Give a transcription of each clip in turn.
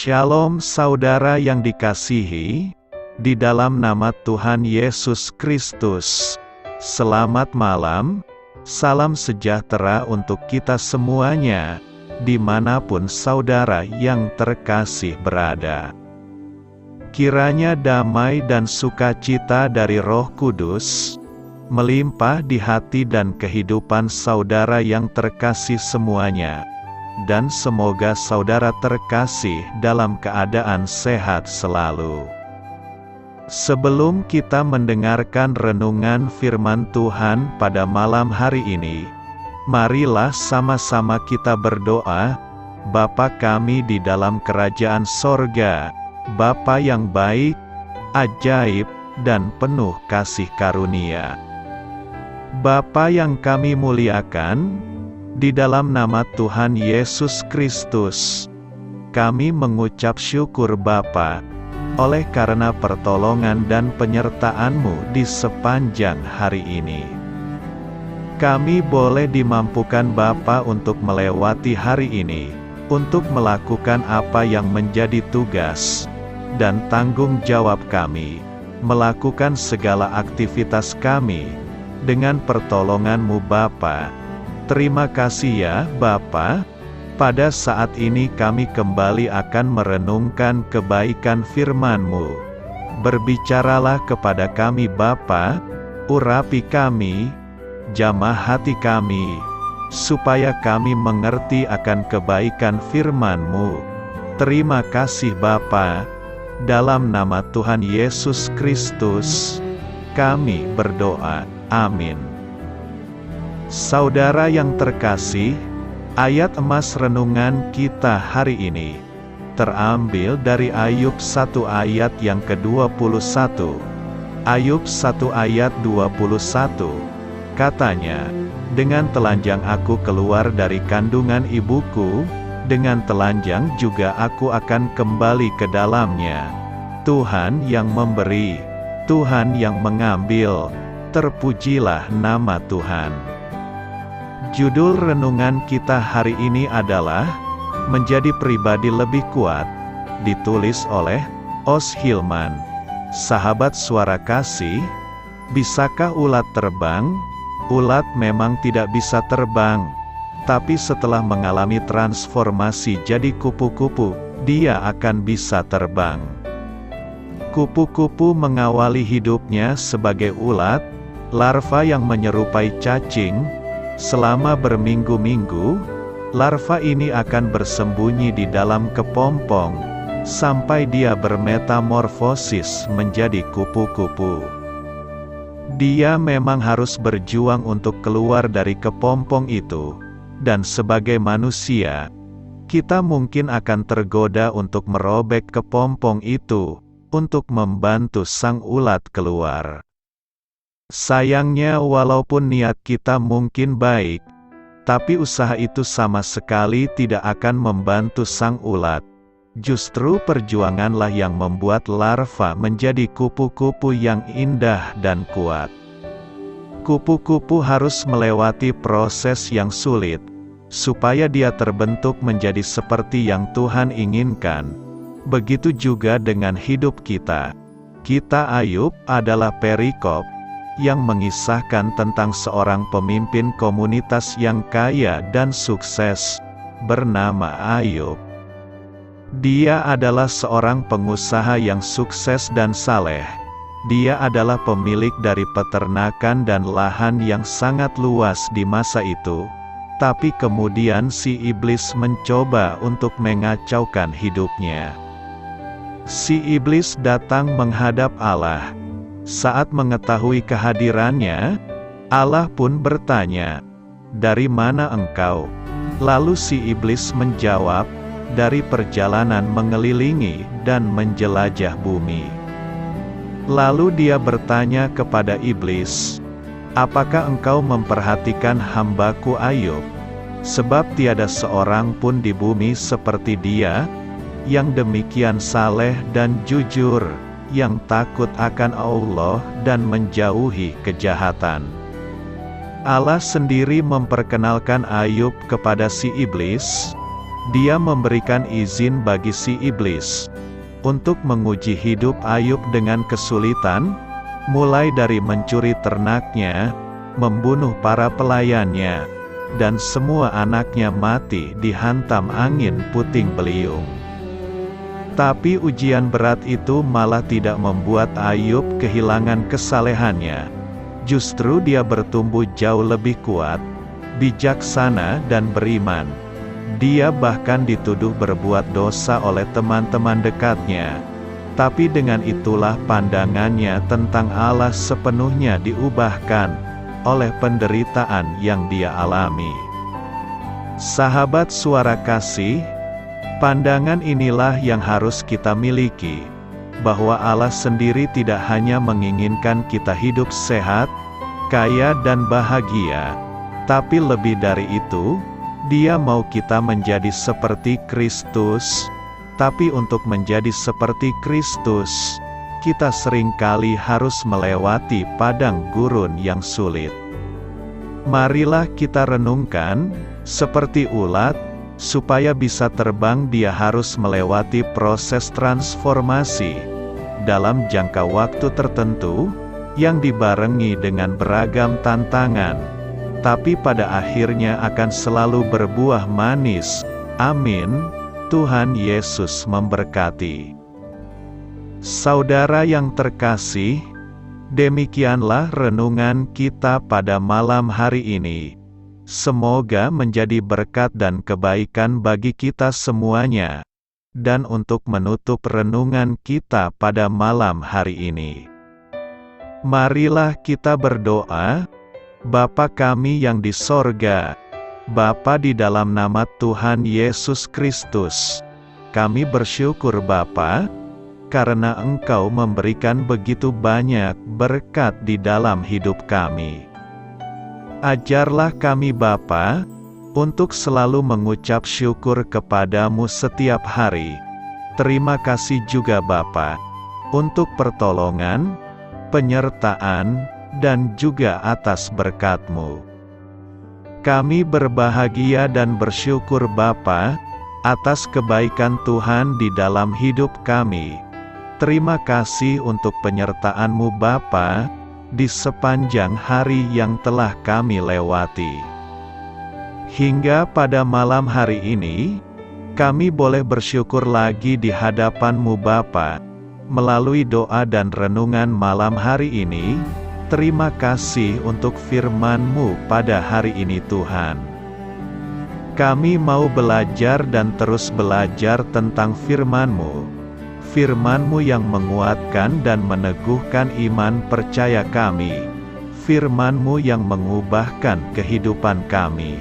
Shalom saudara yang dikasihi, di dalam nama Tuhan Yesus Kristus. Selamat malam, salam sejahtera untuk kita semuanya, dimanapun saudara yang terkasih berada. Kiranya damai dan sukacita dari Roh Kudus melimpah di hati dan kehidupan saudara yang terkasih semuanya. Dan semoga saudara terkasih dalam keadaan sehat selalu. Sebelum kita mendengarkan renungan firman Tuhan pada malam hari ini, marilah sama-sama kita berdoa. Bapa kami di dalam kerajaan sorga, Bapa yang baik, ajaib, dan penuh kasih karunia. Bapa yang kami muliakan, di dalam nama Tuhan Yesus Kristus, kami mengucap syukur Bapa, oleh karena pertolongan dan penyertaan-Mu di sepanjang hari ini. Kami boleh dimampukan Bapa untuk melewati hari ini, untuk melakukan apa yang menjadi tugas dan tanggung jawab kami, melakukan segala aktivitas kami, dengan pertolongan-Mu Bapa. Terima kasih ya Bapa. Pada saat ini kami kembali akan merenungkan kebaikan firman-Mu. Berbicaralah kepada kami Bapa, urapi kami, jamah hati kami, supaya kami mengerti akan kebaikan firman-Mu. Terima kasih Bapa. Dalam nama Tuhan Yesus Kristus, kami berdoa. Amin. Saudara yang terkasih, ayat emas renungan kita hari ini terambil dari Ayub 1 ayat yang ke-21. Ayub 1 ayat 21, katanya, "Dengan telanjang aku keluar dari kandungan ibuku, dengan telanjang juga aku akan kembali ke dalamnya. Tuhan yang memberi, Tuhan yang mengambil, terpujilah nama Tuhan." Judul renungan kita hari ini adalah Menjadi Pribadi Lebih Kuat, ditulis oleh Os Hilman. Sahabat suara kasih, bisakah ulat terbang? Ulat memang tidak bisa terbang, tapi setelah mengalami transformasi jadi kupu-kupu, dia akan bisa terbang. Kupu-kupu mengawali hidupnya sebagai ulat, larva yang menyerupai cacing. Selama berminggu-minggu, larva ini akan bersembunyi di dalam kepompong, sampai dia bermetamorfosis menjadi kupu-kupu. Dia memang harus berjuang untuk keluar dari kepompong itu, dan sebagai manusia, kita mungkin akan tergoda untuk merobek kepompong itu, untuk membantu sang ulat keluar. Sayangnya walaupun niat kita mungkin baik, tapi usaha itu sama sekali tidak akan membantu sang ulat. Justru perjuanganlah yang membuat larva menjadi kupu-kupu yang indah dan kuat. Kupu-kupu harus melewati proses yang sulit, supaya dia terbentuk menjadi seperti yang Tuhan inginkan. Begitu juga dengan hidup kita. Kita Ayub adalah perikop yang mengisahkan tentang seorang pemimpin komunitas yang kaya dan sukses, bernama Ayub. Dia adalah seorang pengusaha yang sukses dan saleh. Dia adalah pemilik dari peternakan dan lahan yang sangat luas di masa itu, tapi kemudian si iblis mencoba untuk mengacaukan hidupnya. Si iblis datang menghadap Allah. Saat mengetahui kehadirannya, Allah pun bertanya, "Dari mana engkau?" Lalu si iblis menjawab, "Dari perjalanan mengelilingi dan menjelajah bumi." Lalu dia bertanya kepada iblis, "Apakah engkau memperhatikan hambaku Ayub? Sebab tiada seorang pun di bumi seperti dia, yang demikian saleh dan jujur, yang takut akan Allah dan menjauhi kejahatan." Allah sendiri memperkenalkan Ayub kepada si iblis, Dia memberikan izin bagi si iblis untuk menguji hidup Ayub dengan kesulitan, mulai dari mencuri ternaknya, membunuh para pelayannya, dan semua anaknya mati dihantam angin puting beliung. Tapi ujian berat itu malah tidak membuat Ayub kehilangan kesalehannya. Justru dia bertumbuh jauh lebih kuat, bijaksana dan beriman. Dia bahkan dituduh berbuat dosa oleh teman-teman dekatnya. Tapi dengan itulah pandangannya tentang Allah sepenuhnya diubahkan oleh penderitaan yang dia alami. Sahabat Suara Kasih, pandangan inilah yang harus kita miliki, bahwa Allah sendiri tidak hanya menginginkan kita hidup sehat, kaya dan bahagia, tapi lebih dari itu, Dia mau kita menjadi seperti Kristus. Tapi untuk menjadi seperti Kristus, kita seringkali harus melewati padang gurun yang sulit. Marilah kita renungkan, seperti ulat, supaya bisa terbang dia harus melewati proses transformasi dalam jangka waktu tertentu, yang dibarengi dengan beragam tantangan, tapi pada akhirnya akan selalu berbuah manis. Amin. Tuhan Yesus memberkati. Saudara yang terkasih, demikianlah renungan kita pada malam hari ini. Semoga menjadi berkat dan kebaikan bagi kita semuanya. Dan untuk menutup renungan kita pada malam hari ini, marilah kita berdoa. Bapa kami yang di sorga, Bapa, di dalam nama Tuhan Yesus Kristus, kami bersyukur Bapa, karena Engkau memberikan begitu banyak berkat di dalam hidup kami. Ajarlah kami Bapa, untuk selalu mengucap syukur kepadamu setiap hari. Terima kasih juga Bapa, untuk pertolongan, penyertaan, dan juga atas berkat-Mu. Kami berbahagia dan bersyukur Bapa, atas kebaikan Tuhan di dalam hidup kami. Terima kasih untuk penyertaan-Mu Bapa, di sepanjang hari yang telah kami lewati. Hingga pada malam hari ini, kami boleh bersyukur lagi di hadapan-Mu Bapa, melalui doa dan renungan malam hari ini. Terima kasih untuk firman-Mu pada hari ini Tuhan. Kami mau belajar dan terus belajar tentang firman-Mu. Firman-Mu yang menguatkan dan meneguhkan iman percaya kami. Firman-Mu yang mengubahkan kehidupan kami.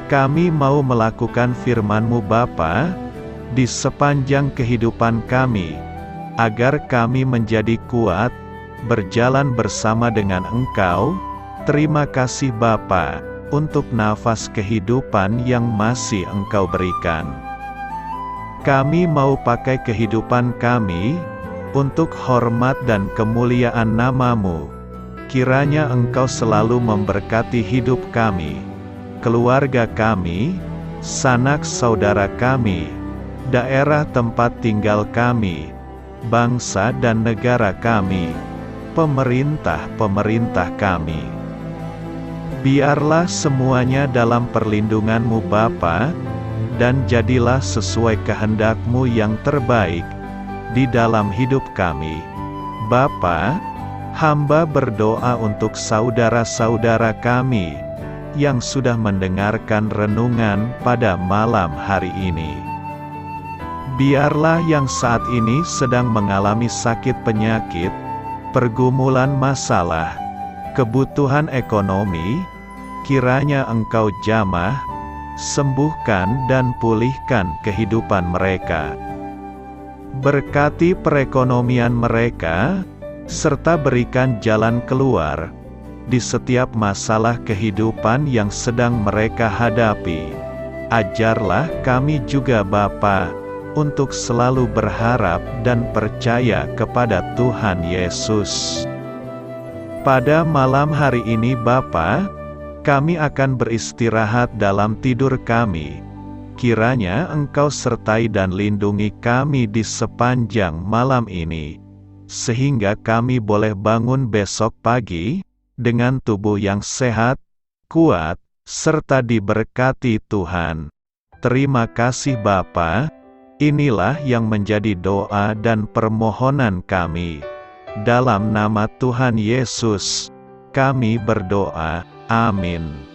Kami mau melakukan firman-Mu Bapa, di sepanjang kehidupan kami, agar kami menjadi kuat, berjalan bersama dengan Engkau. Terima kasih Bapa, untuk nafas kehidupan yang masih Engkau berikan. Kami mau pakai kehidupan kami, untuk hormat dan kemuliaan nama-Mu. Kiranya Engkau selalu memberkati hidup kami, keluarga kami, sanak saudara kami, daerah tempat tinggal kami, bangsa dan negara kami, pemerintah-pemerintah kami. Biarlah semuanya dalam perlindungan-Mu Bapa, dan jadilah sesuai kehendak-Mu yang terbaik di dalam hidup kami. Bapa, hamba berdoa untuk saudara-saudara kami yang sudah mendengarkan renungan pada malam hari ini. Biarlah yang saat ini sedang mengalami sakit penyakit, pergumulan masalah, kebutuhan ekonomi, kiranya Engkau jamah, sembuhkan dan pulihkan kehidupan mereka. Berkati perekonomian mereka, serta berikan jalan keluar di setiap masalah kehidupan yang sedang mereka hadapi. Ajarlah kami juga Bapa, untuk selalu berharap dan percaya kepada Tuhan Yesus. Pada malam hari ini Bapa, kami akan beristirahat dalam tidur kami. Kiranya Engkau sertai dan lindungi kami di sepanjang malam ini, sehingga kami boleh bangun besok pagi, dengan tubuh yang sehat, kuat, serta diberkati Tuhan. Terima kasih Bapa. Inilah yang menjadi doa dan permohonan kami. Dalam nama Tuhan Yesus, kami berdoa. Amin.